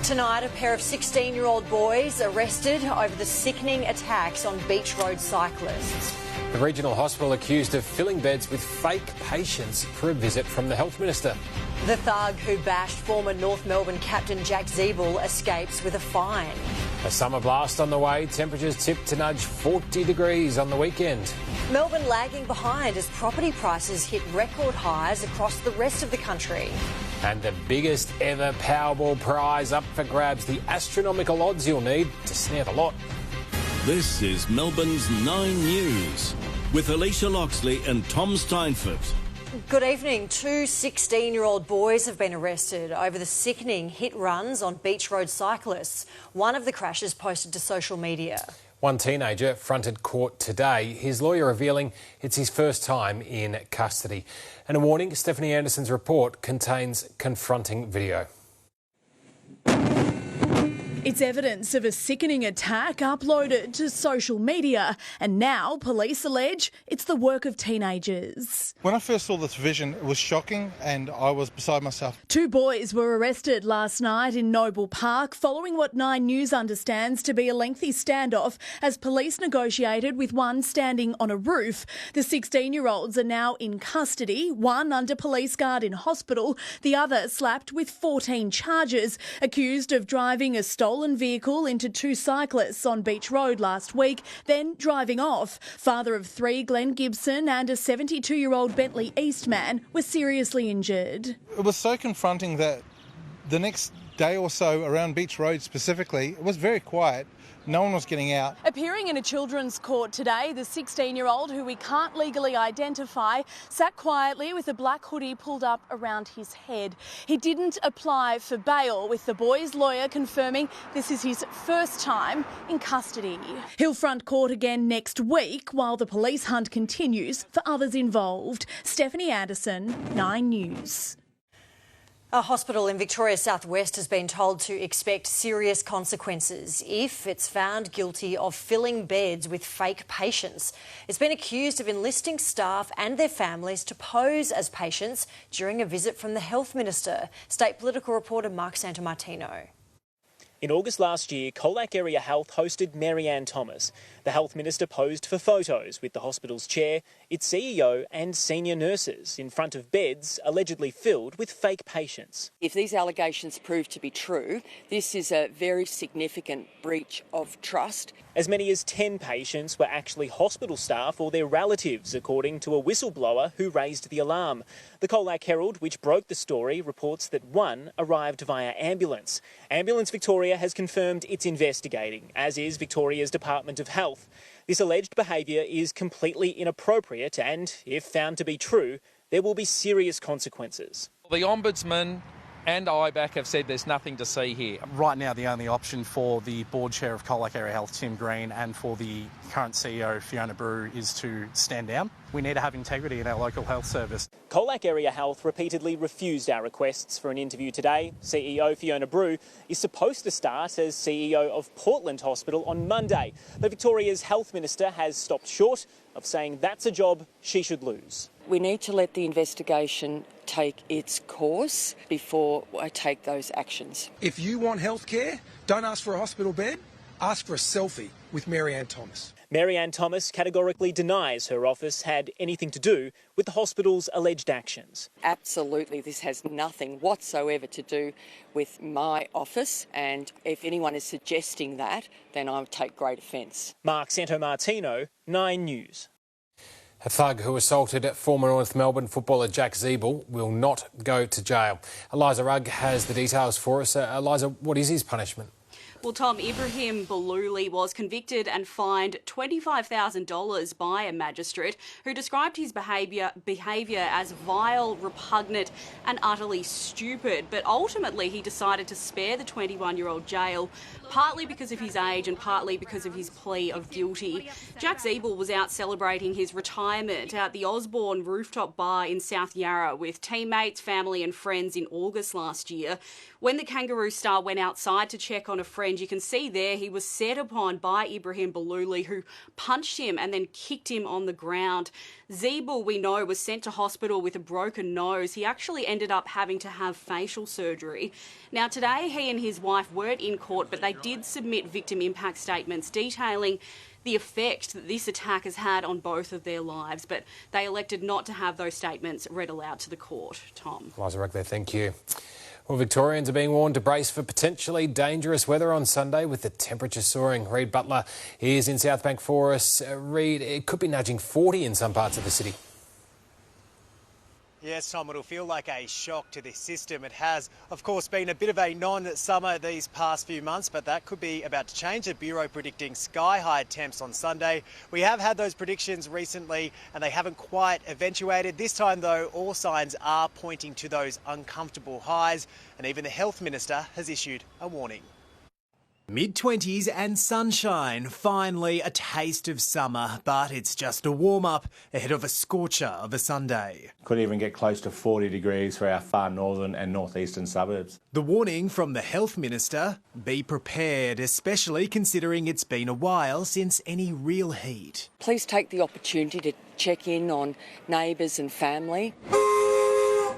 Tonight, a pair of 16-year-old boys arrested over the sickening attacks on Beach Road cyclists. The regional hospital accused of filling beds with fake patients for a visit from the health minister. The thug who bashed former North Melbourne captain Jack Zeeble escapes with a fine. A summer blast on the way, temperatures tipped to nudge 40 degrees on the weekend. Melbourne lagging behind as property prices hit record highs across the rest of the country. And the biggest ever Powerball prize up for grabs, the astronomical odds you'll need to snare the lot. This is Melbourne's 9 News with Alicia Loxley and Tom Steinfort. Good evening. 2 16-year-old boys have been arrested over the sickening hit runs on Beach Road cyclists. One of the crashes posted to social media. One teenager fronted court today, his lawyer revealing it's his first time in custody. And a warning, Stephanie Anderson's report contains confronting video. It's evidence of a sickening attack uploaded to social media, and now police allege it's the work of teenagers. When I first saw this vision, it was shocking and I was beside myself. 2 boys were arrested last night in Noble Park following what 9 News understands to be a lengthy standoff as police negotiated with one standing on a roof. The 16-year-olds are now in custody, one under police guard in hospital, the other slapped with 14 charges, accused of driving a stolen vehicle into 2 cyclists on Beach Road last week, then driving off. Father of 3, Glenn Gibson, and a 72-year-old Bentley Eastman were seriously injured. It was so confronting that the next day or so around Beach Road specifically, it was very quiet. No one was getting out. Appearing in a children's court today, the 16-year-old, who we can't legally identify, sat quietly with a black hoodie pulled up around his head. He didn't apply for bail, with the boy's lawyer confirming this is his first time in custody. He'll front court again next week while the police hunt continues for others involved. Stephanie Anderson, 9 News. A hospital in Victoria's southwest has been told to expect serious consequences if it's found guilty of filling beds with fake patients. It's been accused of enlisting staff and their families to pose as patients during a visit from the health minister. State political reporter Mark Santomartino. In August last year, Colac Area Health hosted Marianne Thomas. The health minister posed for photos with the hospital's chair, its CEO and senior nurses in front of beds allegedly filled with fake patients. If these allegations prove to be true, this is a very significant breach of trust. As many as 10 patients were actually hospital staff or their relatives, according to a whistleblower who raised the alarm. The Colac Herald, which broke the story, reports that one arrived via ambulance. Ambulance Victoria has confirmed it's investigating, as is Victoria's Department of Health. This alleged behaviour is completely inappropriate and, if found to be true, there will be serious consequences. The Ombudsman and IBAC have said there's nothing to see here. Right now, the only option for the board chair of Colac Area Health, Tim Green, and for the current CEO, Fiona Brew, is to stand down. We need to have integrity in our local health service. Colac Area Health repeatedly refused our requests for an interview today. CEO Fiona Brew is supposed to start as CEO of Portland Hospital on Monday, but Victoria's health minister has stopped short of saying that's a job she should lose. We need to let the investigation take its course before I take those actions. If you want health care, don't ask for a hospital bed, ask for a selfie with Marianne Thomas. Marianne Thomas categorically denies her office had anything to do with the hospital's alleged actions. Absolutely, this has nothing whatsoever to do with my office, and if anyone is suggesting that, then I would take great offence. Mark Santomartino, 9 News. A thug who assaulted former North Melbourne footballer Jack Zeeble will not go to jail. Eliza Rugg has the details for us. Eliza, what is his punishment? Well, Tom, Ibrahim Balouli was convicted and fined $25,000 by a magistrate who described his behaviour as vile, repugnant and utterly stupid. But ultimately he decided to spare the 21-year-old jail, partly because of his age and partly because of his plea of guilty. Jack Zeeble was out celebrating his retirement at the Osborne rooftop bar in South Yarra with teammates, family and friends in August last year. When the Kangaroo star went outside to check on a friend and you can see there he was set upon by Ibrahim Balouli, who punched him and then kicked him on the ground. Zeeble, we know, was sent to hospital with a broken nose. He actually ended up having to have facial surgery. Now, today he and his wife weren't in court, but they did submit victim impact statements detailing the effect that this attack has had on both of their lives, but they elected not to have those statements read aloud to the court. Tom. Liza Ruck there, thank you. Well, Victorians are being warned to brace for potentially dangerous weather on Sunday with the temperature soaring. Reid Butler is in Southbank for us. Reid, it could be nudging 40 in some parts of the city. Yes, Tom, it'll feel like a shock to the system. It has, of course, been a bit of a non-summer these past few months, but that could be about to change. The Bureau predicting sky-high temps on Sunday. We have had those predictions recently, and they haven't quite eventuated. This time, though, all signs are pointing to those uncomfortable highs, and even the Health Minister has issued a warning. Mid-20s and sunshine, finally a taste of summer, but it's just a warm-up ahead of a scorcher of a Sunday. Could even get close to 40 degrees for our far northern and northeastern suburbs. The warning from the Health Minister, be prepared, especially considering it's been a while since any real heat. Please take the opportunity to check in on neighbours and family.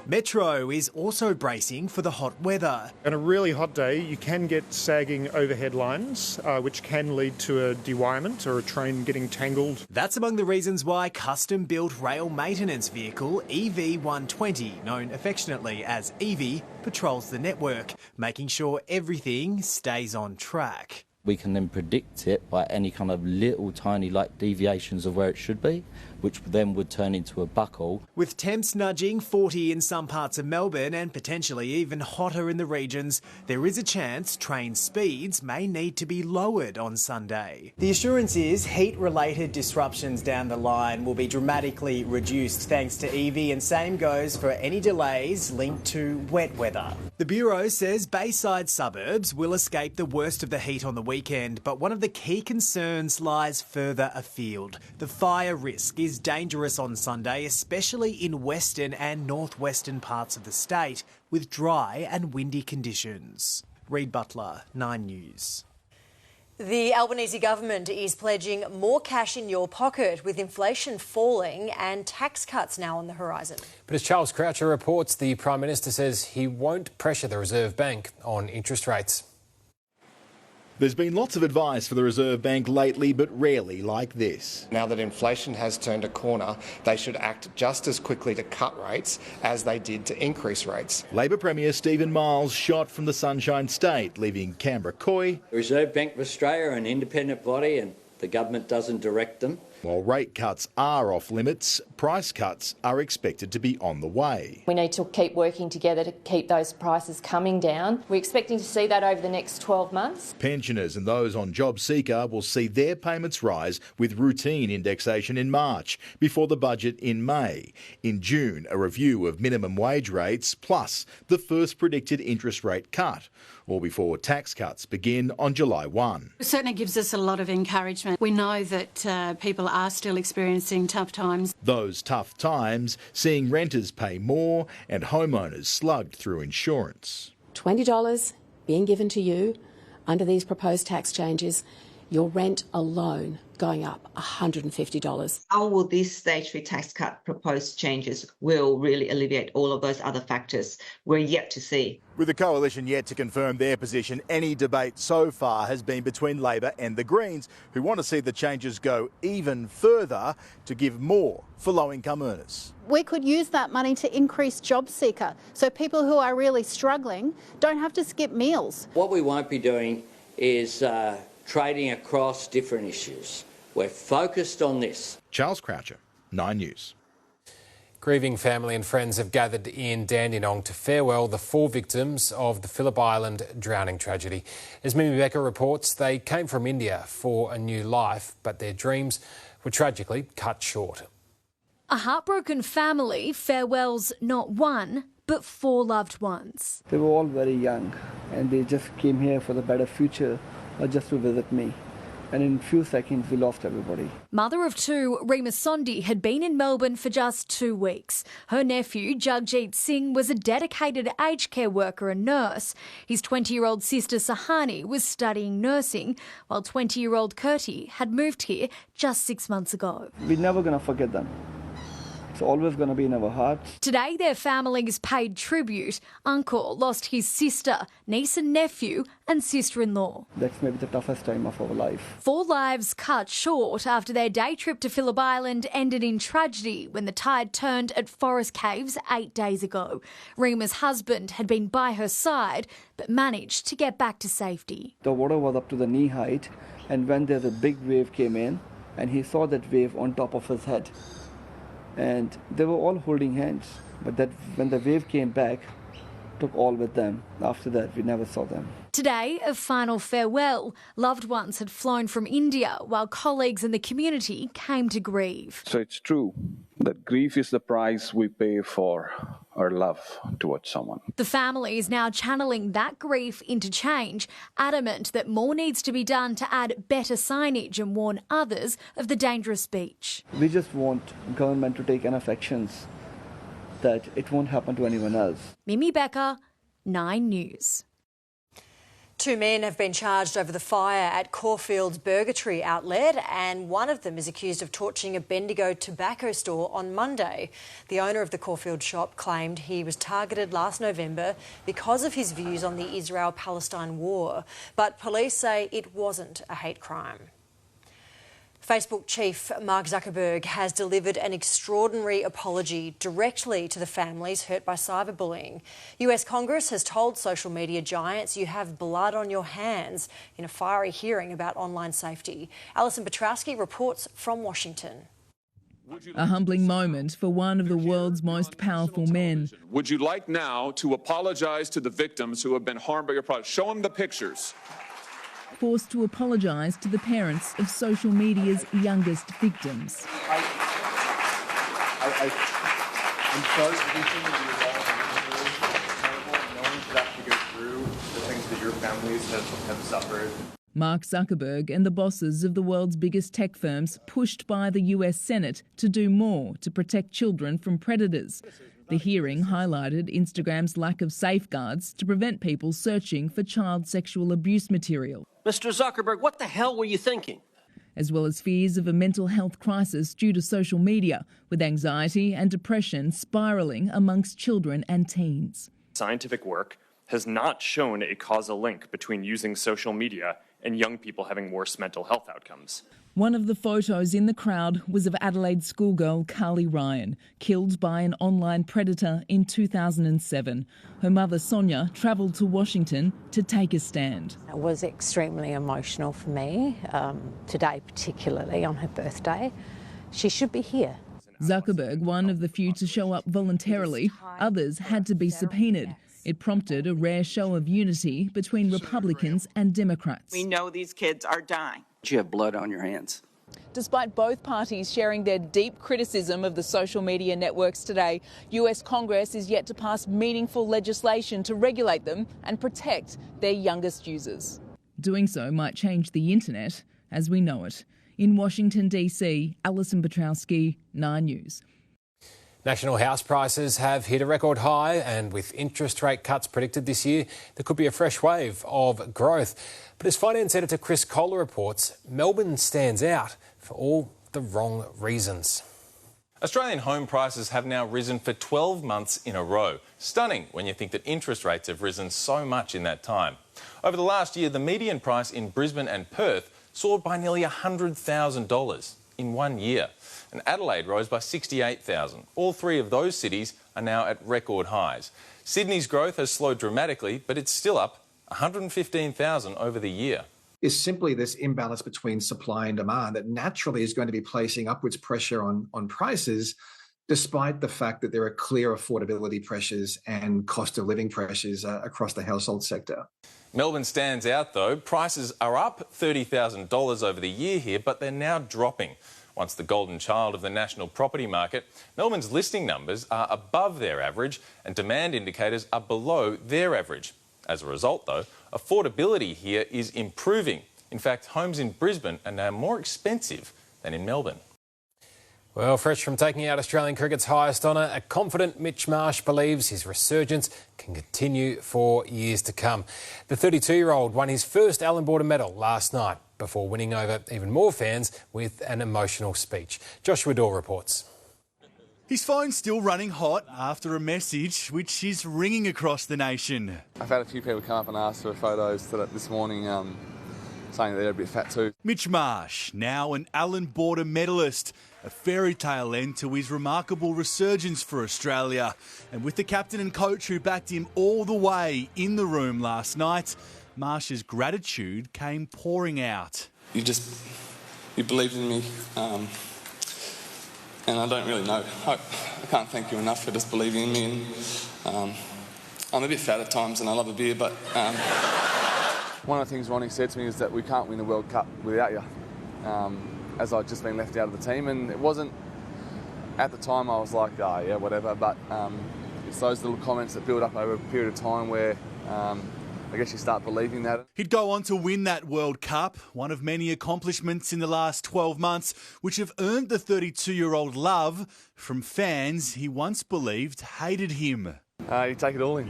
Metro is also bracing for the hot weather. On a really hot day, you can get sagging overhead lines, which can lead to a dewirement or a train getting tangled. That's among the reasons why custom-built rail maintenance vehicle EV120, known affectionately as Evie, patrols the network, making sure everything stays on track. We can then predict it by any kind of little tiny deviations of where it should be, which then would turn into a buckle. With temps nudging 40 in some parts of Melbourne and potentially even hotter in the regions, there is a chance train speeds may need to be lowered on Sunday. The assurance is heat-related disruptions down the line will be dramatically reduced thanks to Evie, and same goes for any delays linked to wet weather. The Bureau says Bayside suburbs will escape the worst of the heat on the weekend, but one of the key concerns lies further afield. The fire risk is dangerous on Sunday, especially in western and northwestern parts of the state, with dry and windy conditions. Reid Butler, 9 News. The Albanese government is pledging more cash in your pocket with inflation falling and tax cuts now on the horizon. But as Charles Croucher reports, the Prime Minister says he won't pressure the Reserve Bank on interest rates. There's been lots of advice for the Reserve Bank lately, but rarely like this. Now that inflation has turned a corner, they should act just as quickly to cut rates as they did to increase rates. Labor Premier Stephen Miles shot from the Sunshine State, leaving Canberra coy. The Reserve Bank of Australia are an independent body and the government doesn't direct them. While rate cuts are off limits, price cuts are expected to be on the way. We need to keep working together to keep those prices coming down. We're expecting to see that over the next 12 months. Pensioners and those on JobSeeker will see their payments rise with routine indexation in March, before the budget in May. In June, a review of minimum wage rates, plus the first predicted interest rate cut, all before tax cuts begin on July 1. It certainly gives us a lot of encouragement. We know that people are still experiencing tough times. Those tough times seeing renters pay more and homeowners slugged through insurance. $20 being given to you under these proposed tax changes, your rent alone going up $150. How will this stage 3 tax cut proposed changes will really alleviate all of those other factors? We're yet to see. With the coalition yet to confirm their position, any debate so far has been between Labor and the Greens, who want to see the changes go even further to give more for low-income earners. We could use that money to increase JobSeeker, so people who are really struggling don't have to skip meals. What we won't be doing is trading across different issues. We're focused on this. Charles Croucher, 9 News. Grieving family and friends have gathered in Dandenong to farewell the 4 victims of the Phillip Island drowning tragedy. As Mimi Becker reports, they came from India for a new life, but their dreams were tragically cut short. A heartbroken family farewells not 1, but 4 loved ones. They were all very young and they just came here for the better future or just to visit me. and in a few seconds we lost everybody. Mother of two, Reema Sondi had been in Melbourne for just 2 weeks. Her nephew, Jagjit Singh, was a dedicated aged care worker and nurse. His 20-year-old sister, Sahani, was studying nursing, while 20-year-old Kirti had moved here just 6 months ago. We're never going to forget them. It's always going to be in our hearts. Today, their families paid tribute. Uncle lost his sister, niece and nephew, and sister-in-law. That's maybe the toughest time of our life. 4 lives cut short after their day trip to Phillip Island ended in tragedy when the tide turned at Forest Caves 8 days ago. Reema's husband had been by her side, but managed to get back to safety. The water was up to the knee height, and when there's a big wave came in, and he saw that wave on top of his head. And they were all holding hands, but that when the wave came back, took all with them. After that, we never saw them. Today, a final farewell. Loved ones had flown from India, while colleagues in the community came to grieve. So it's true that grief is the price we pay for our love towards someone. The family is now channeling that grief into change, adamant that more needs to be done to add better signage and warn others of the dangerous beach. We just want government to take enough actions that it won't happen to anyone else. Mimi Becker, 9 News. 2 men have been charged over the fire at Caulfield's Burger Tree outlet, and one of them is accused of torching a Bendigo tobacco store on Monday. The owner of the Caulfield shop claimed he was targeted last November because of his views on the Israel-Palestine war, but police say it wasn't a hate crime. Facebook chief Mark Zuckerberg has delivered an extraordinary apology directly to the families hurt by cyberbullying. US Congress has told social media giants you have blood on your hands in a fiery hearing about online safety. Alison Petrowski reports from Washington. A humbling moment for one of the world's most powerful men. Would you like now to apologise to the victims who have been harmed by your product? Show them the pictures. Forced to apologise to the parents of social media's youngest victims. I'm sorry for everything that you're all no one should have to go through the things that your families have suffered. Mark Zuckerberg and the bosses of the world's biggest tech firms pushed by the US Senate to do more to protect children from predators. The hearing highlighted Instagram's lack of safeguards to prevent people searching for child sexual abuse material. Mr. Zuckerberg, what the hell were you thinking? As well as fears of a mental health crisis due to social media, with anxiety and depression spiralling amongst children and teens. Scientific work has not shown a causal link between using social media and young people having worse mental health outcomes. One of the photos in the crowd was of Adelaide schoolgirl Carly Ryan, killed by an online predator in 2007. Her mother Sonia travelled to Washington to take a stand. It was extremely emotional for me, today particularly on her birthday. She should be here. Zuckerberg, one of the few to show up voluntarily, others had to be subpoenaed. It prompted a rare show of unity between Republicans and Democrats. We know these kids are dying. You have blood on your hands. Despite both parties sharing their deep criticism of the social media networks today, US Congress is yet to pass meaningful legislation to regulate them and protect their youngest users. Doing so might change the internet as we know it. In Washington, D.C., Alison Petrowski, 9 News. National house prices have hit a record high, and with interest rate cuts predicted this year, there could be a fresh wave of growth. But as finance editor Chris Kohler reports, Melbourne stands out for all the wrong reasons. Australian home prices have now risen for 12 months in a row. Stunning when you think that interest rates have risen so much in that time. Over the last year, the median price in Brisbane and Perth soared by nearly $100,000 in 1 year. And Adelaide rose by $68,000. All three of those cities are now at record highs. Sydney's growth has slowed dramatically, but it's still up $115,000 over the year. Is simply this imbalance between supply and demand that naturally is going to be placing upwards pressure on prices, despite the fact that there are clear affordability pressures and cost of living pressures across the household sector. Melbourne stands out though. Prices are up $30,000 over the year here, but they're now dropping. Once the golden child of the national property market, Melbourne's listing numbers are above their average and demand indicators are below their average. As a result, though, affordability here is improving. In fact, homes in Brisbane are now more expensive than in Melbourne. Well, fresh from taking out Australian cricket's highest honour, a confident Mitch Marsh believes his resurgence can continue for years to come. The 32-year-old won his first Allan Border medal last night before winning over even more fans with an emotional speech. Joshua Daw reports. His phone's still running hot after a message which is ringing across the nation. I've had a few people come up and ask for photos this morning, saying that they're a bit fat too. Mitch Marsh, now an Allan Border medalist, a fairy tale end to his remarkable resurgence for Australia. And with the captain and coach who backed him all the way in the room last night, Marsh's gratitude came pouring out. You believed in me, and I don't really know. I can't thank you enough for just believing in me. And I'm a bit fat at times and I love a beer, but one of the things Ronnie said to me is that we can't win the World Cup without you, as I'd just been left out of the team. And it wasn't, at the time I was like, oh yeah, whatever, but it's those little comments that build up over a period of time where I guess you start believing that. He'd go on to win that World Cup, one of many accomplishments in the last 12 months, which have earned the 32-year-old love from fans he once believed hated him. You take it all in,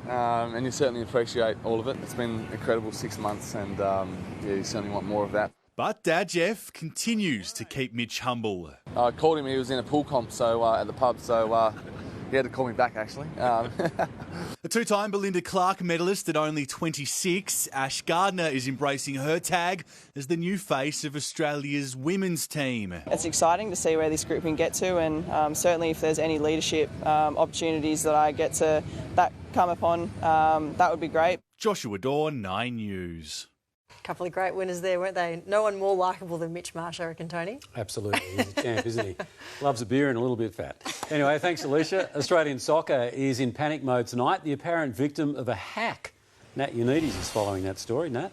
and you certainly appreciate all of it. It's been an incredible 6 months, and you certainly want more of that. But Dad Jeff continues to keep Mitch humble. I called him, he was in a pool comp at the pub, so he had to call me back, actually. A two-time Belinda Clark medalist at only 26, Ash Gardner is embracing her tag as the new face of Australia's women's team. It's exciting to see where this group can get to, and certainly if there's any leadership opportunities that I get to come upon, that would be great. Joshua Daw, 9 News. A couple of great winners there, weren't they? No one more likeable than Mitch Marsh, I reckon, Tony. Absolutely. He's a champ, isn't he? Loves a beer and a little bit fat. Anyway, thanks, Alicia. Australian soccer is in panic mode tonight. The apparent victim of a hack. Nat Unides is following that story. Nat?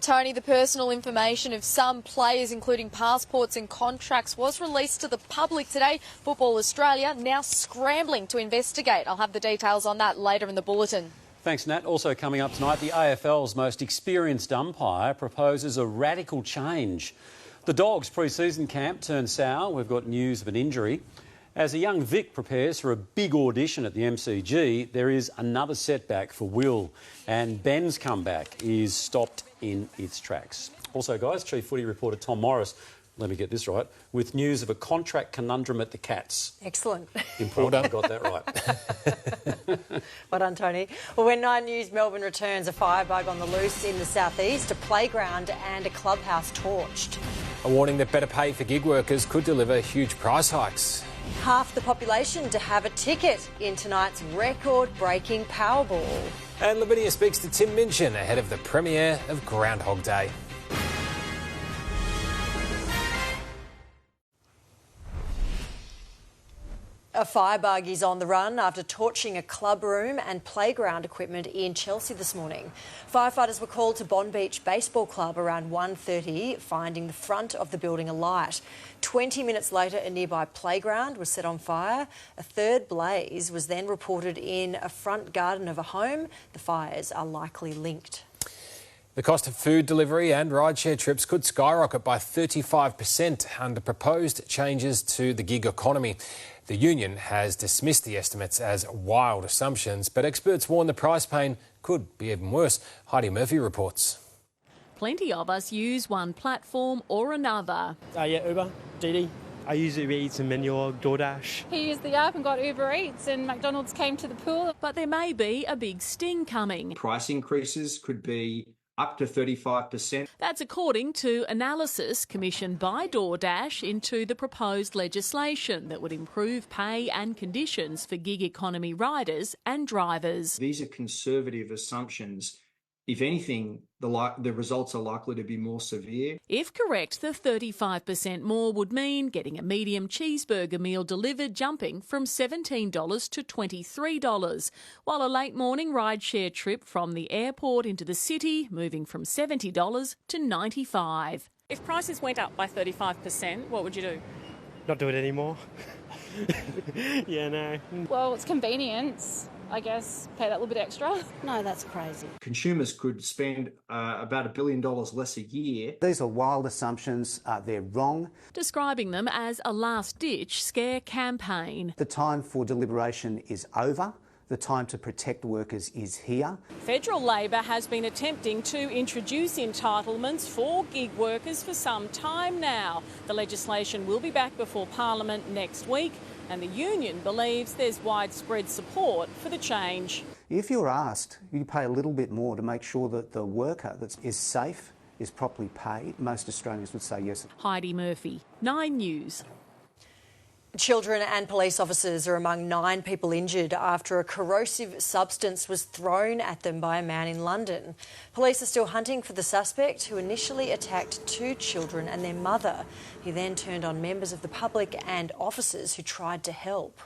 Tony, the personal information of some players, including passports and contracts, was released to the public today. Football Australia now scrambling to investigate. I'll have the details on that later in the bulletin. Thanks, Nat. Also coming up tonight, the AFL's most experienced umpire proposes a radical change. The Dogs' pre-season camp turned sour. We've got news of an injury. As a young Vic prepares for a big audition at the MCG, there is another setback for Will, and Ben's comeback is stopped in its tracks. Also, guys, Chief Footy reporter Tom Morris, let me get this right, with news of a contract conundrum at the Cats. Excellent. Important, got that right. Well done, Tony. Well, when 9 News Melbourne returns, a firebug on the loose in the southeast, a playground and a clubhouse torched. A warning that better pay for gig workers could deliver huge price hikes. Half the population to have a ticket in tonight's record-breaking Powerball. And Livinia speaks to Tim Minchin ahead of the premiere of Groundhog Day. A firebug is on the run after torching a club room and playground equipment in Chelsea this morning. Firefighters were called to Bond Beach Baseball Club around 1:30, finding the front of the building alight. 20 minutes later, a nearby playground was set on fire. A third blaze was then reported in a front garden of a home. The fires are likely linked. The cost of food delivery and rideshare trips could skyrocket by 35% under proposed changes to the gig economy. The union has dismissed the estimates as wild assumptions, but experts warn the price pain could be even worse. Heidi Murphy reports. Plenty of us use one platform or another. Yeah, Uber, Didi. I use Uber Eats and Menure, DoorDash. He used the app and got Uber Eats, and McDonald's came to the pool. But there may be a big sting coming. Price increases could be up to 35%. That's according to analysis commissioned by DoorDash into the proposed legislation that would improve pay and conditions for gig economy riders and drivers. These are conservative assumptions. If anything, the results are likely to be more severe. If correct, the 35% more would mean getting a medium cheeseburger meal delivered jumping from $17 to $23, while a late morning rideshare trip from the airport into the city moving from $70 to $95. If prices went up by 35%, what would you do? Not do it anymore. Yeah, no. Well, it's convenience. I guess, pay that little bit extra. No, that's crazy. Consumers could spend about $1 billion less a year. These are wild assumptions. They're wrong. Describing them as a last-ditch scare campaign. The time for deliberation is over. The time to protect workers is here. Federal Labor has been attempting to introduce entitlements for gig workers for some time now. The legislation will be back before Parliament next week, and the union believes there's widespread support for the change. If you're asked, you pay a little bit more to make sure that the worker that is safe, is properly paid. Most Australians would say yes. Heidi Murphy, 9 News. Children and police officers are among 9 people injured after a corrosive substance was thrown at them by a man in London. Police are still hunting for the suspect who initially attacked 2 children and their mother. He then turned on members of the public and officers who tried to help.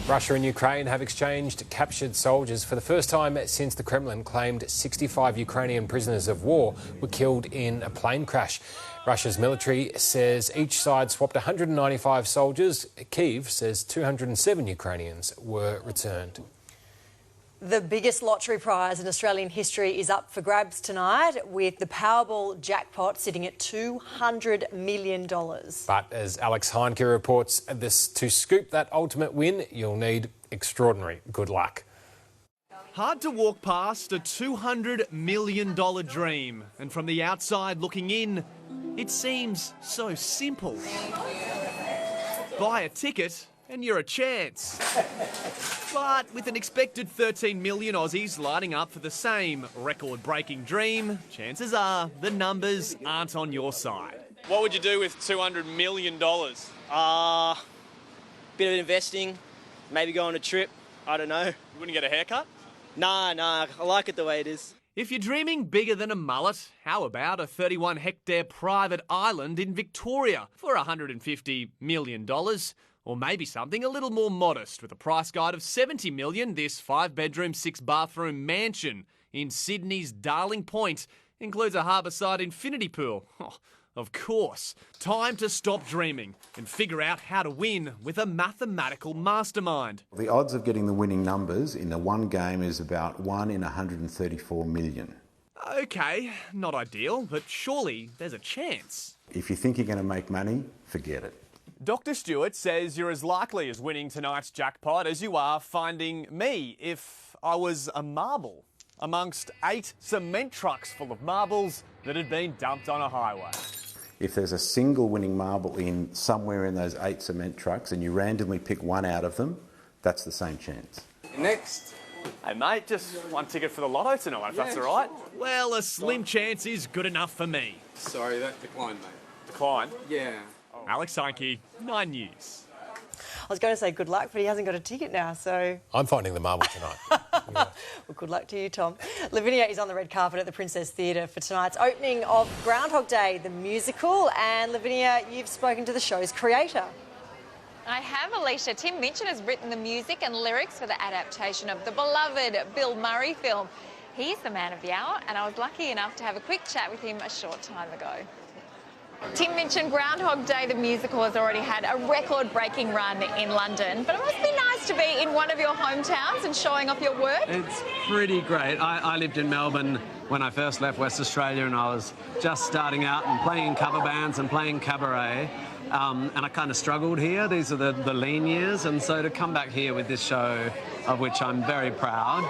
Russia and Ukraine have exchanged captured soldiers for the first time since the Kremlin claimed 65 Ukrainian prisoners of war were killed in a plane crash. Russia's military says each side swapped 195 soldiers. Kyiv says 207 Ukrainians were returned. The biggest lottery prize in Australian history is up for grabs tonight, with the Powerball jackpot sitting at $200 million. But as Alex Heinke reports, to scoop that ultimate win, you'll need extraordinary good luck. Hard to walk past a $200 million dream, and from the outside looking in, it seems so simple. Buy a ticket and you're a chance. But with an expected 13 million Aussies lining up for the same record-breaking dream, chances are the numbers aren't on your side. What would you do with $200 million? Bit of investing, maybe go on a trip, I don't know. You wouldn't get a haircut? Nah, I like it the way it is. If you're dreaming bigger than a mullet, how about a 31-hectare private island in Victoria for $150 million? Or maybe something a little more modest with a price guide of $70 million, this 5-bedroom, 6-bathroom mansion in Sydney's Darling Point includes a harbourside infinity pool. Oh, of course. Time to stop dreaming and figure out how to win with a mathematical mastermind. The odds of getting the winning numbers in the one game is about 1 in 134 million. OK, not ideal, but surely there's a chance. If you think you're going to make money, forget it. Dr. Stewart says you're as likely as winning tonight's jackpot as you are finding me if I was a marble amongst 8 cement trucks full of marbles that had been dumped on a highway. If there's a single winning marble in somewhere in those 8 cement trucks and you randomly pick one out of them, that's the same chance. Next. Hey mate, just one ticket for the lotto tonight, if that's all right. Well, a slim chance is good enough for me. Sorry, that declined, mate. Declined? Yeah. Oh. Alex Heinke, 9 News. I was going to say good luck, but he hasn't got a ticket now, so... I'm finding the marble tonight. Well, good luck to you, Tom. Lavinia is on the red carpet at the Princess Theatre for tonight's opening of Groundhog Day, the musical. And, Lavinia, you've spoken to the show's creator. I have, Alicia. Tim Minchin has written the music and lyrics for the adaptation of the beloved Bill Murray film. He's the man of the hour, and I was lucky enough to have a quick chat with him a short time ago. Tim Minchin, Groundhog Day, the musical, has already had a record-breaking run in London, but it must be nice to be in one of your hometowns and showing off your work. It's pretty great. I lived in Melbourne when I first left West Australia, and I was just starting out and playing in cover bands and playing cabaret, and I kind of struggled here. These are the lean years, and so to come back here with this show, of which I'm very proud,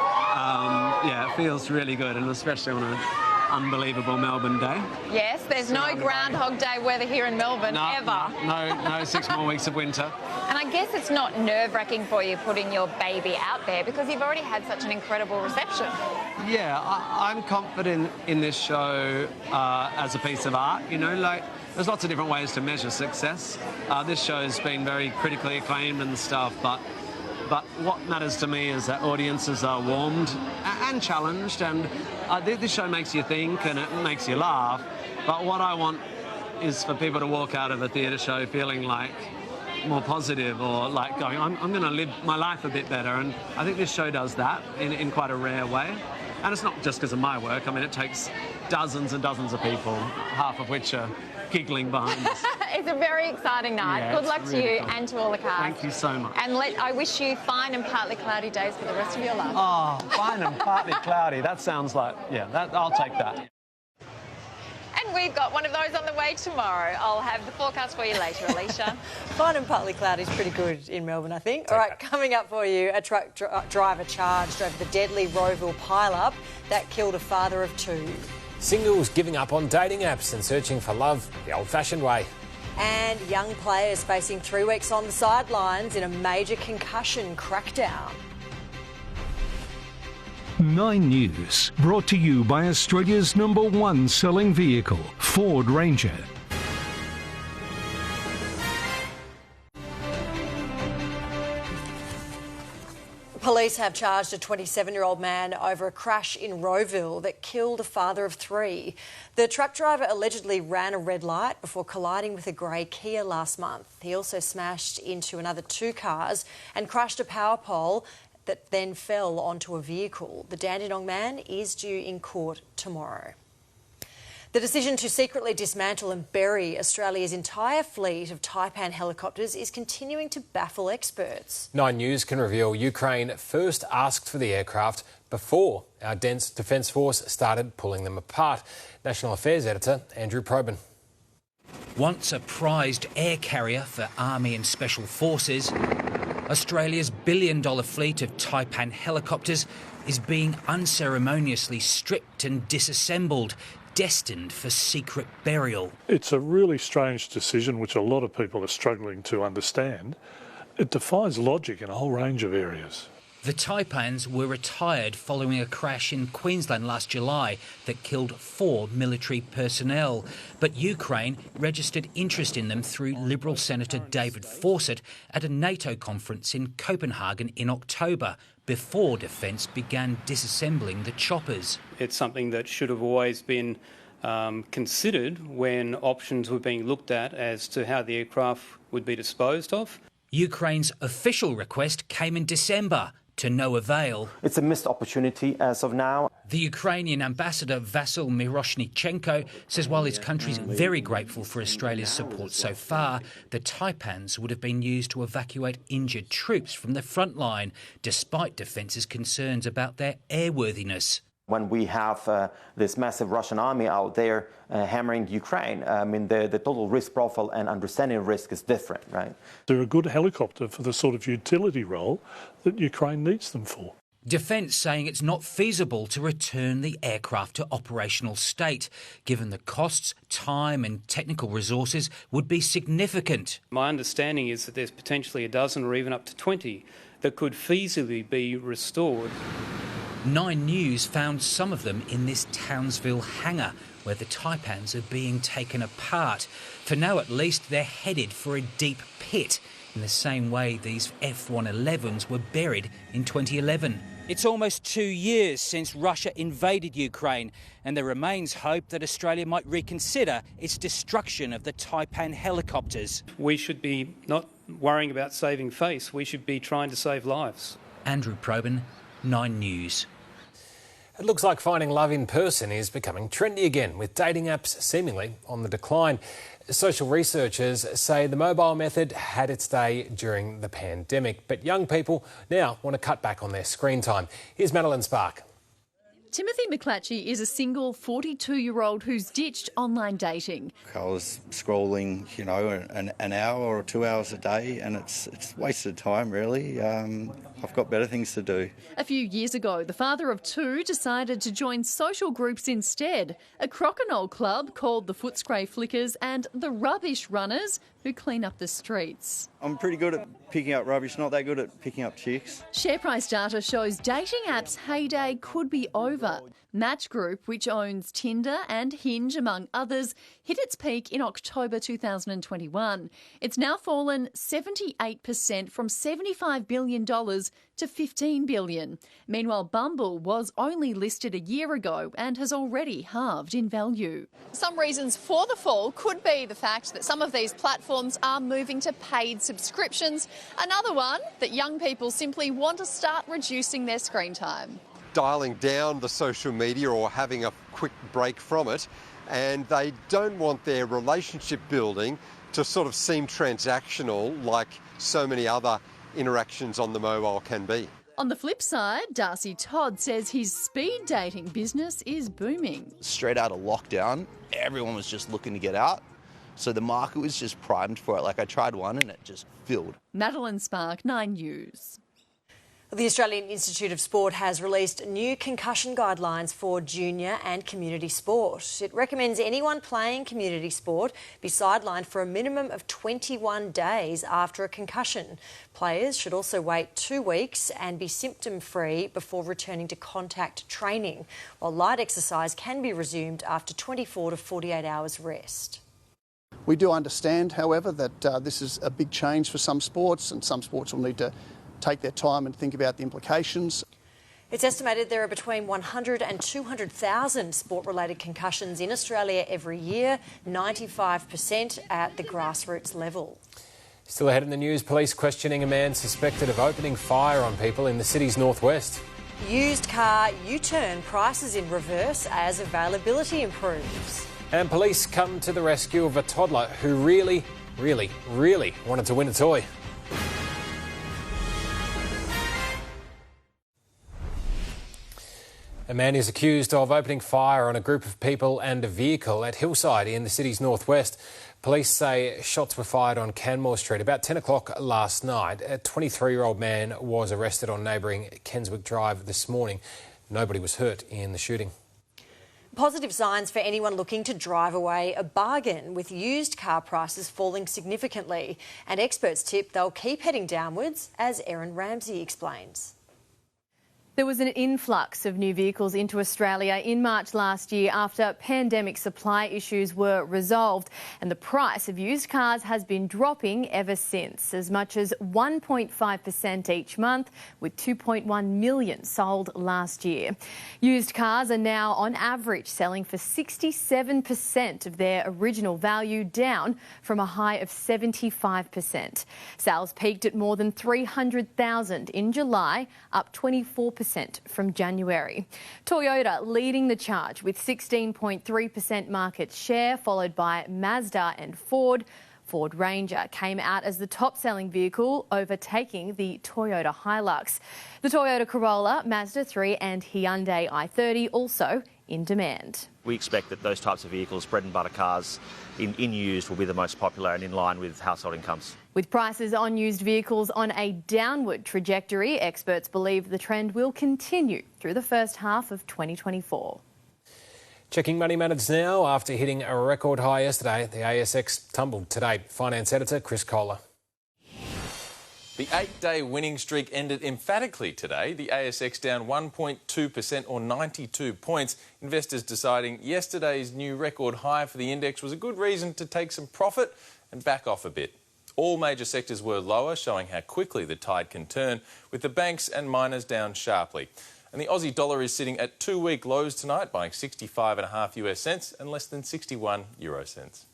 yeah, it feels really good, and especially on an unbelievable Melbourne day. Yes, there's no Groundhog Day weather here in Melbourne, ever. No 6 more weeks of winter. And I guess it's not nerve-wracking for you putting your baby out there because you've already had such an incredible reception. Yeah, I'm confident in this show as a piece of art, you know, like there's lots of different ways to measure success. This show's been very critically acclaimed and stuff, but what matters to me is that audiences are warmed and challenged, and this show makes you think and it makes you laugh. But what I want is for people to walk out of a theatre show feeling like more positive or like going, I'm going to live my life a bit better. And I think this show does that in quite a rare way. And it's not just because of my work. I mean, it takes dozens and dozens of people, half of which are giggling behind us. Is a very exciting night. Yeah, Good luck it's to really you fun. and to all the cast. Thank you so much. And I wish you fine and partly cloudy days for the rest of your life. Oh, fine and partly cloudy. That sounds like, I'll take that. And we've got one of those on the way tomorrow. I'll have the forecast for you later, Alicia. Fine and partly cloudy is pretty good in Melbourne, I think. All right, coming up for you, a truck driver charged over the deadly Rowville pile-up that killed a father of two. Singles giving up on dating apps and searching for love the old-fashioned way. And young players facing 3 weeks on the sidelines in a major concussion crackdown. 9 News, brought to you by Australia's #1 selling vehicle, Ford Ranger. Police have charged a 27-year-old man over a crash in Rowville that killed a father of 3. The truck driver allegedly ran a red light before colliding with a grey Kia last month. He also smashed into another 2 cars and crushed a power pole that then fell onto a vehicle. The Dandenong man is due in court tomorrow. The decision to secretly dismantle and bury Australia's entire fleet of Taipan helicopters is continuing to baffle experts. 9 News can reveal Ukraine first asked for the aircraft before our Defence Force started pulling them apart. National Affairs Editor Andrew Probyn. Once a prized air carrier for Army and Special Forces, Australia's billion-dollar fleet of Taipan helicopters is being unceremoniously stripped and disassembled, destined for secret burial. It's a really strange decision which a lot of people are struggling to understand. It defies logic in a whole range of areas. The Taipans were retired following a crash in Queensland last July that killed 4 military personnel. But Ukraine registered interest in them through Liberal Senator David Fawcett at a NATO conference in Copenhagen in October, before Defence began disassembling the choppers. It's something that should have always been considered when options were being looked at as to how the aircraft would be disposed of. Ukraine's official request came in December, to no avail. It's a missed opportunity as of now. The Ukrainian ambassador Vasyl Miroshnichenko says while his country's very grateful for Australia's support so far, the Taipans would have been used to evacuate injured troops from the front line, despite Defence's concerns about their airworthiness. When we have this massive Russian army out there hammering Ukraine, I mean, the total risk profile and understanding of risk is different, right? They're a good helicopter for the sort of utility role that Ukraine needs them for. Defence saying it's not feasible to return the aircraft to operational state, given the costs, time and technical resources would be significant. My understanding is that there's potentially a dozen or even up to 20 that could feasibly be restored. 9 News found some of them in this Townsville hangar, where the Taipans are being taken apart. For now, at least, they're headed for a deep pit, in the same way these F-111s were buried in 2011. It's almost 2 years since Russia invaded Ukraine, and there remains hope that Australia might reconsider its destruction of the Taipan helicopters. We should be not worrying about saving face, we should be trying to save lives. Andrew Probyn, 9 News. It looks like finding love in person is becoming trendy again, with dating apps seemingly on the decline. Social researchers say the mobile method had its day during the pandemic, but young people now want to cut back on their screen time. Here's Madeline Spark. Timothy McClatchy is a single 42-year-old who's ditched online dating. I was scrolling, an hour or 2 hours a day, and it's wasted time, really. I've got better things to do. A few years ago, the father of 2 decided to join social groups instead. A crokinole club called the Footscray Flickers and the Rubbish Runners, who clean up the streets. I'm pretty good at picking up rubbish, not that good at picking up chicks. Share price data shows dating apps' heyday could be over. Match Group, which owns Tinder and Hinge, among others, hit its peak in October 2021. It's now fallen 78% from $75 billion to $15 billion. Meanwhile, Bumble was only listed a year ago and has already halved in value. Some reasons for the fall could be the fact that some of these platforms are moving to paid subscriptions. Another one, that young people simply want to start reducing their screen time. Dialing down the social media or having a quick break from it, and they don't want their relationship building to sort of seem transactional like so many other interactions on the mobile can be. On the flip side, Darcy Todd says his speed dating business is booming. Straight out of lockdown, everyone was just looking to get out. So the market was just primed for it. Like, I tried one and it just filled. Madeline Spark, 9 News. The Australian Institute of Sport has released new concussion guidelines for junior and community sport. It recommends anyone playing community sport be sidelined for a minimum of 21 days after a concussion. Players should also wait 2 weeks and be symptom-free before returning to contact training, while light exercise can be resumed after 24 to 48 hours rest. We do understand, however, that this is a big change for some sports, and some sports will need to take their time and think about the implications. It's estimated there are between 100 and 200,000 sport-related concussions in Australia every year, 95% at the grassroots level. Still ahead in the news, police questioning a man suspected of opening fire on people in the city's northwest. Used car U-turn prices in reverse as availability improves. And police come to the rescue of a toddler who really wanted to win a toy. A man is accused of opening fire on a group of people and a vehicle at Hillside in the city's northwest. Police say shots were fired on Canmore Street about 10 o'clock last night. A 23-year-old man was arrested on neighbouring Keswick Drive this morning. Nobody was hurt in the shooting. Positive signs for anyone looking to drive away a bargain, with used car prices falling significantly. And experts tip they'll keep heading downwards, as Erin Ramsey explains. There was an influx of new vehicles into Australia in March last year after pandemic supply issues were resolved, and the price of used cars has been dropping ever since, as much as 1.5% each month, with 2.1 million sold last year. Used cars are now on average selling for 67% of their original value, down from a high of 75%. Sales peaked at more than 300,000 in July, up 24% from January. Toyota leading the charge with 16.3% market share, followed by Mazda and Ford. Ford Ranger came out as the top-selling vehicle, overtaking the Toyota Hilux. The Toyota Corolla, Mazda 3 and Hyundai i30 also in demand. We expect that those types of vehicles, bread and butter cars, in used will be the most popular and in line with household incomes. With prices on used vehicles on a downward trajectory, experts believe the trend will continue through the first half of 2024. Checking money matters now. After hitting a record high yesterday, the ASX tumbled today. Finance editor Chris Kohler. The 8-day winning streak ended emphatically today. The ASX down 1.2% or 92 points. Investors deciding yesterday's new record high for the index was a good reason to take some profit and back off a bit. All major sectors were lower, showing how quickly the tide can turn, with the banks and miners down sharply. And the Aussie dollar is sitting at 2-week lows tonight, buying 65.5 US cents and less than 61 euro cents.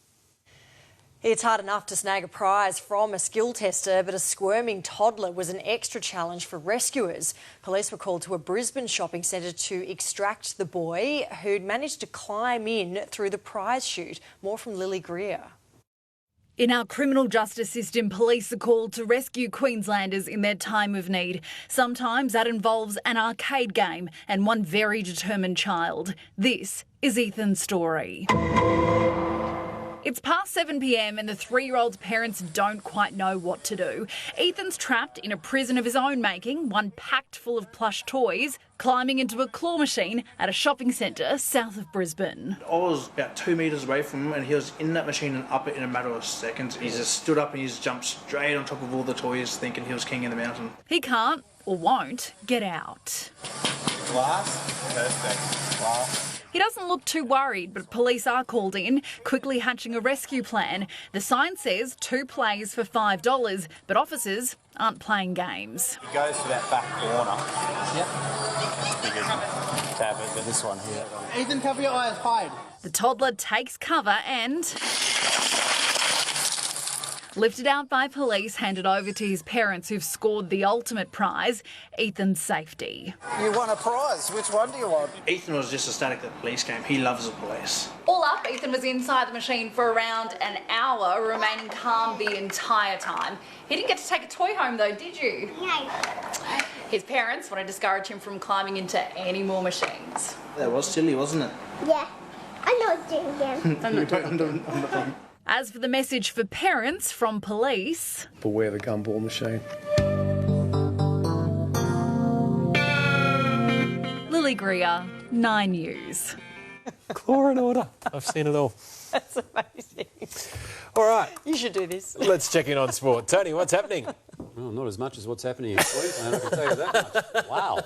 It's hard enough to snag a prize from a skill tester, but a squirming toddler was an extra challenge for rescuers. Police were called to a Brisbane shopping centre to extract the boy, who'd managed to climb in through the prize chute. More from Lily Greer. In our criminal justice system, police are called to rescue Queenslanders in their time of need. Sometimes that involves an arcade game and one very determined child. This is Ethan's story. It's past 7 p.m. and the 3-year-old's parents don't quite know what to do. Ethan's trapped in a prison of his own making, one packed full of plush toys, climbing into a claw machine at a shopping centre south of Brisbane. I was about 2 metres away from him and he was in that machine and up it in a matter of seconds. He just stood up and he just jumped straight on top of all the toys, thinking he was king of the mountain. He can't, or won't, get out. Glass? Perfect. Glass. He doesn't look too worried, but police are called in, quickly hatching a rescue plan. The sign says 2 plays for $5, but officers aren't playing games. He goes to that back corner. Yep. It's bigger tab than this one here. Ethan, cover your eyes, hide. The toddler takes cover and, lifted out by police, handed over to his parents who've scored the ultimate prize, Ethan's safety. You won a prize. Which one do you want? Ethan was just ecstatic that the police came. He loves the police. All up, Ethan was inside the machine for around an hour, remaining calm the entire time. He didn't get to take a toy home though, did you? No. His parents want to discourage him from climbing into any more machines. That was silly, wasn't it? Yeah. I'm not doing them. I'm not. As for the message for parents from police... Beware the gumball machine. Lily Greer, 9 News. Law and Order. I've seen it all. That's amazing. All right. You should do this. Let's check in on sport. Tony, what's happening? Well, not as much as what's happening in Queensland, I can tell you that much. Wow.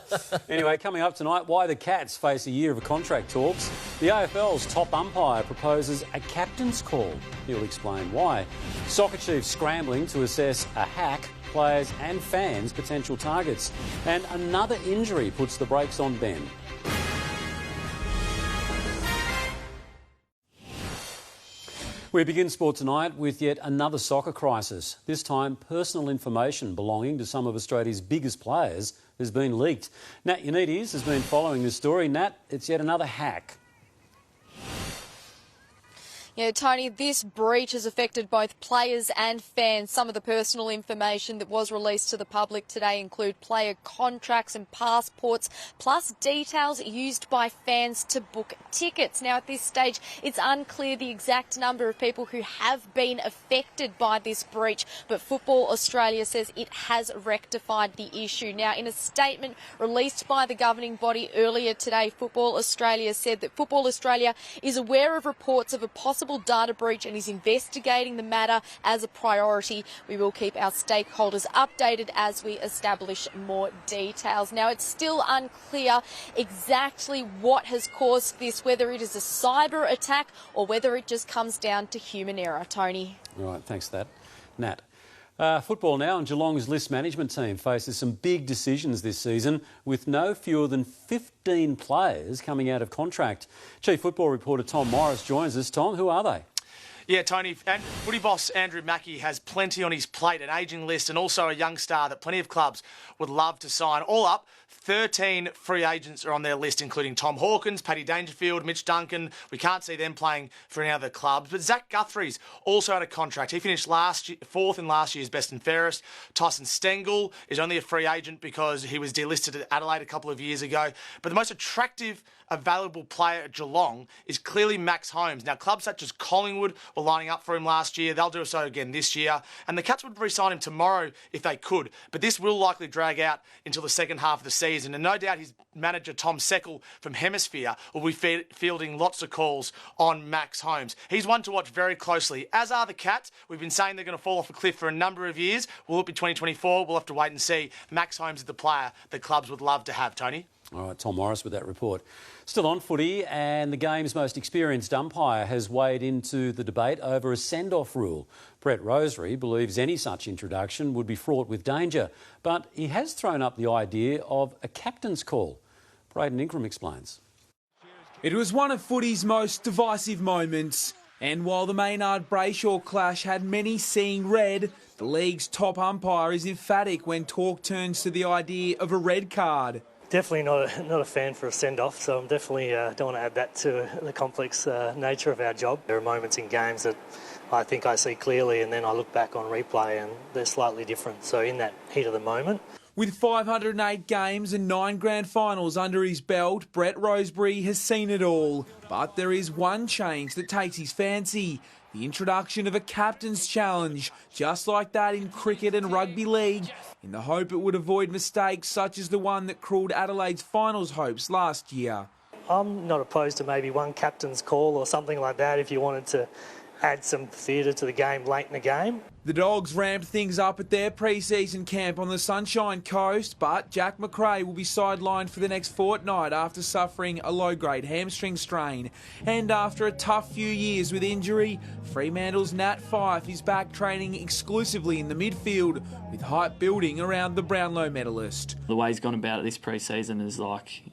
Anyway, coming up tonight, why the Cats face a year of contract talks. The AFL's top umpire proposes a captain's call. He'll explain why. Soccer chiefs scrambling to assess a hack, players and fans' potential targets. And another injury puts the brakes on Ben. We begin sport tonight with yet another soccer crisis. This time, personal information belonging to some of Australia's biggest players has been leaked. Nat Yanides has been following this story. Nat, it's yet another hack. Yeah, Tony, this breach has affected both players and fans. Some of the personal information that was released to the public today include player contracts and passports, plus details used by fans to book tickets. Now, at this stage, it's unclear the exact number of people who have been affected by this breach, but Football Australia says it has rectified the issue. Now, in a statement released by the governing body earlier today, Football Australia said that Football Australia is aware of reports of a possible data breach and is investigating the matter as a priority. We will keep our stakeholders updated as we establish more details. Now, it's still unclear exactly what has caused this, whether it is a cyber attack or whether it just comes down to human error. Tony. All right, thanks for that. Nat. Football now, and Geelong's list management team faces some big decisions this season with no fewer than 15 players coming out of contract. Chief Football reporter Tom Morris joins us. Tom, who are they? Yeah, Tony, and footy boss Andrew Mackey has plenty on his plate, an ageing list and also a young star that plenty of clubs would love to sign. All up, 13 free agents are on their list, including Tom Hawkins, Paddy Dangerfield, Mitch Duncan. We can't see them playing for any other clubs. But Zach Guthrie's also out of contract. He finished fourth in last year's best and fairest. Tyson Stengel is only a free agent because he was delisted at Adelaide a couple of years ago. But the most attractive available player at Geelong is clearly Max Holmes. Now, clubs such as Collingwood were lining up for him last year. They'll do so again this year. And the Cats would re-sign him tomorrow if they could. But this will likely drag out until the second half of the season. And no doubt his manager, Tom Seckel from Hemisphere, will be fielding lots of calls on Max Holmes. He's one to watch very closely, as are the Cats. We've been saying they're going to fall off a cliff for a number of years. Will it be 2024? We'll have to wait and see. Max Holmes is the player that clubs would love to have, Tony. All right, Tom Morris with that report. Still on footy, and the game's most experienced umpire has weighed into the debate over a send-off rule. Brett Rosary believes any such introduction would be fraught with danger, but he has thrown up the idea of a captain's call. Braden Ingram explains. It was one of footy's most divisive moments, and while the Maynard-Brayshaw clash had many seeing red, the league's top umpire is emphatic when talk turns to the idea of a red card. Definitely not a fan for a send-off, so I'm definitely don't want to add that to the complex nature of our job. There are moments in games that I think I see clearly and then I look back on replay and they're slightly different. So in that heat of the moment. With 508 games and 9 grand finals under his belt, Brett Roseberry has seen it all. But there is one change that takes his fancy. The introduction of a captain's challenge, just like that in cricket and rugby league, in the hope it would avoid mistakes such as the one that cruelled Adelaide's finals hopes last year. I'm not opposed to maybe one captain's call or something like that if you wanted to add some theatre to the game late in the game. The Dogs ramped things up at their pre-season camp on the Sunshine Coast, but Jack McRae will be sidelined for the next fortnight after suffering a low-grade hamstring strain. And after a tough few years with injury, Fremantle's Nat Fyfe is back training exclusively in the midfield, with hype building around the Brownlow medalist. The way he's gone about it this pre-season is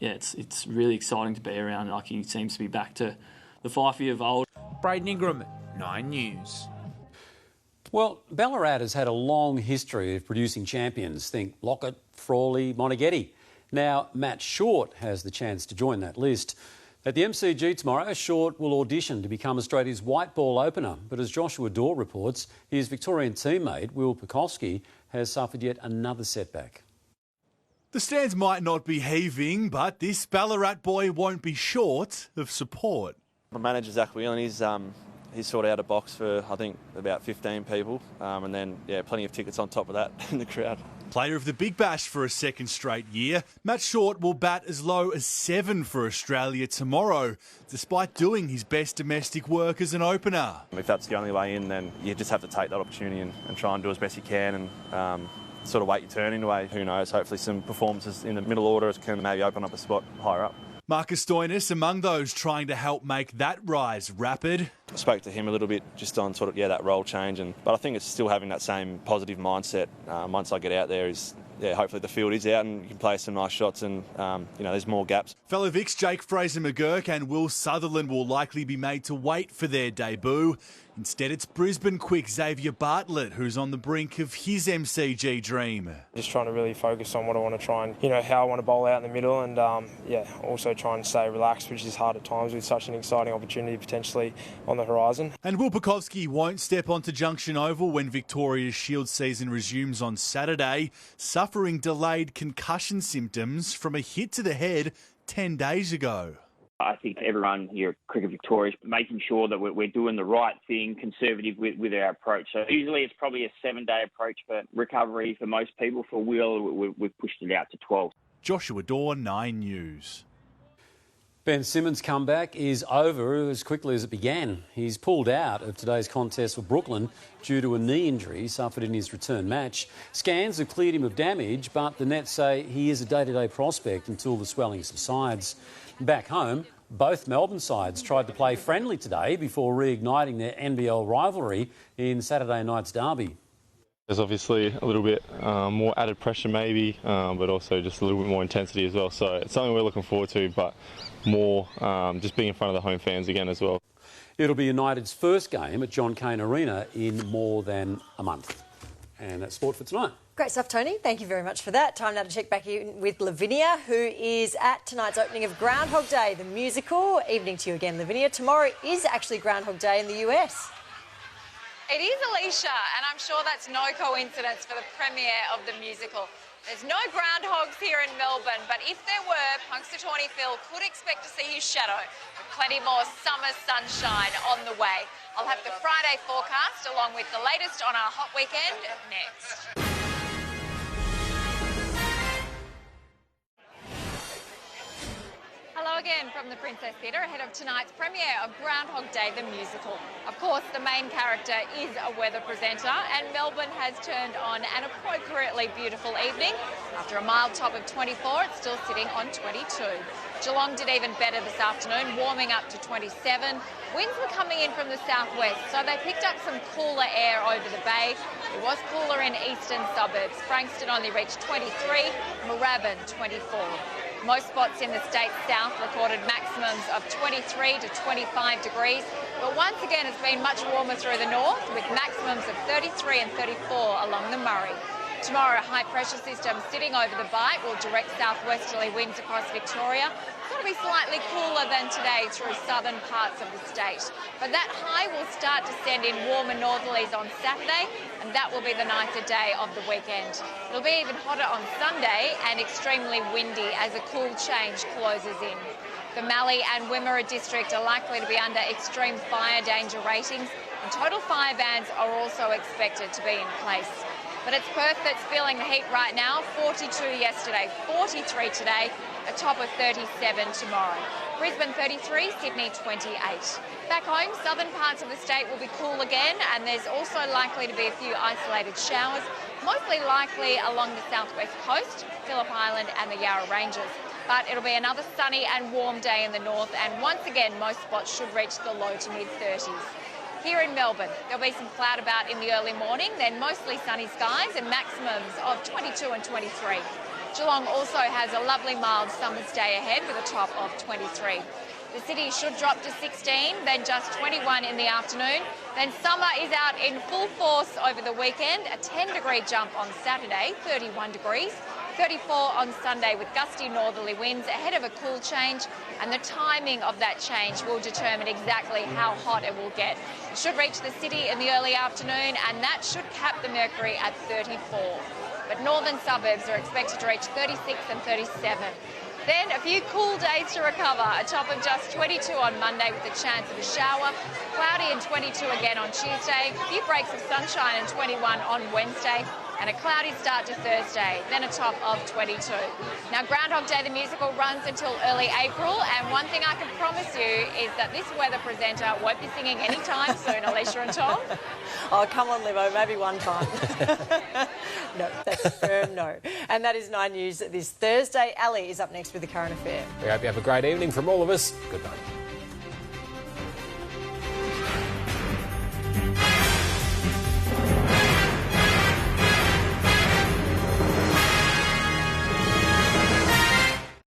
it's really exciting to be around. Like, he seems to be back to the Fyfey of old. Braden Ingram, 9 News. Well, Ballarat has had a long history of producing champions. Think Lockett, Frawley, Moneghetti. Now, Matt Short has the chance to join that list. At the MCG tomorrow, Short will audition to become Australia's white ball opener. But as Joshua Dorr reports, his Victorian teammate, Will Pukowski, has suffered yet another setback. The stands might not be heaving, but this Ballarat boy won't be short of support. My manager, Zach Whelan, he's sorted out a box for, I think, about 15 people. And then, plenty of tickets on top of that in the crowd. Player of the Big Bash for a second straight year, Matt Short will bat as low as 7 for Australia tomorrow, despite doing his best domestic work as an opener. If that's the only way in, then you just have to take that opportunity and try and do as best you can and sort of wait your turn in a way. Who knows, hopefully some performances in the middle order can maybe open up a spot higher up. Marcus Stoinis among those trying to help make that rise rapid. I spoke to him a little bit just on sort of, that role change, but I think it's still having that same positive mindset once I get out there is, hopefully the field is out and you can play some nice shots and, there's more gaps. Fellow Vicks Jake Fraser-McGurk and Will Sutherland will likely be made to wait for their debut. Instead, it's Brisbane quick Xavier Bartlett who's on the brink of his MCG dream. Just trying to really focus on what I want to try and, how I want to bowl out in the middle and, also try and stay relaxed, which is hard at times with such an exciting opportunity potentially on the horizon. And Will Pukowski won't step onto Junction Oval when Victoria's Shield season resumes on Saturday, suffering delayed concussion symptoms from a hit to the head 10 days ago. I think everyone here at Cricket Victoria is making sure that we're doing the right thing, conservative with our approach. So usually it's probably a 7-day approach for recovery for most people. For Will, we've pushed it out to 12. Joshua Dorr, 9 News. Ben Simmons' comeback is over as quickly as it began. He's pulled out of today's contest for Brooklyn due to a knee injury suffered in his return match. Scans have cleared him of damage, but the Nets say he is a day-to-day prospect until the swelling subsides. Back home, both Melbourne sides tried to play friendly today before reigniting their NBL rivalry in Saturday night's derby. There's obviously a little bit more added pressure maybe, but also just a little bit more intensity as well. So it's something we're looking forward to, but more just being in front of the home fans again as well. It'll be United's first game at John Cain Arena in more than a month. And that's sport for tonight. Great stuff, Tony. Thank you very much for that. Time now to check back in with Livinia, who is at tonight's opening of Groundhog Day, the musical. Evening to you again, Livinia. Tomorrow is actually Groundhog Day in the US. It is, Alicia, and I'm sure that's no coincidence for the premiere of the musical. There's no groundhogs here in Melbourne, but if there were, Punxsutawney Phil could expect to see his shadow with plenty more summer sunshine on the way. I'll have the Friday forecast along with the latest on our hot weekend next. Hello again from the Princess Theatre ahead of tonight's premiere of Groundhog Day, the musical. Of course, the main character is a weather presenter, and Melbourne has turned on an appropriately beautiful evening. After a mild top of 24, it's still sitting on 22. Geelong did even better this afternoon, warming up to 27. Winds were coming in from the southwest, so they picked up some cooler air over the bay. It was cooler in eastern suburbs. Frankston only reached 23, Moorabbin 24. Most spots in the state's south recorded maximums of 23 to 25 degrees, but once again it's been much warmer through the north with maximums of 33 and 34 along the Murray. Tomorrow, a high-pressure system sitting over the Bight will direct southwesterly winds across Victoria. It's going to be slightly cooler than today through southern parts of the state. But that high will start to send in warmer northerlies on Saturday, and that will be the nicer day of the weekend. It'll be even hotter on Sunday and extremely windy as a cool change closes in. The Mallee and Wimmera district are likely to be under extreme fire danger ratings, and total fire bans are also expected to be in place. But it's Perth that's feeling the heat right now. 42 yesterday, 43 today, a top of 37 tomorrow. Brisbane 33, Sydney 28. Back home, southern parts of the state will be cool again, and there's also likely to be a few isolated showers, mostly likely along the southwest coast, Phillip Island and the Yarra Ranges. But it'll be another sunny and warm day in the north, and once again, most spots should reach the low to mid-30s. Here in Melbourne, there'll be some cloud about in the early morning, then mostly sunny skies and maximums of 22 and 23. Geelong also has a lovely mild summer's day ahead with a top of 23. The city should drop to 16, then just 21 in the afternoon. Then summer is out in full force over the weekend, a 10-degree jump on Saturday, 31 degrees. 34 on Sunday with gusty northerly winds ahead of a cool change, and the timing of that change will determine exactly how hot it will get. It should reach the city in the early afternoon, and that should cap the mercury at 34. But northern suburbs are expected to reach 36 and 37. Then a few cool days to recover, a top of just 22 on Monday with a chance of a shower, cloudy and 22 again on Tuesday, a few breaks of sunshine and 21 on Wednesday, and a cloudy start to Thursday, then a top of 22. Now, Groundhog Day the musical runs until early April, and one thing I can promise you is that this weather presenter won't be singing anytime soon, Alicia and Tom. Oh, come on, Livo, maybe one time. No, that's a firm no. And that is 9 News this Thursday. Ali is up next with the current affair. We hope you have a great evening from all of us. Good night.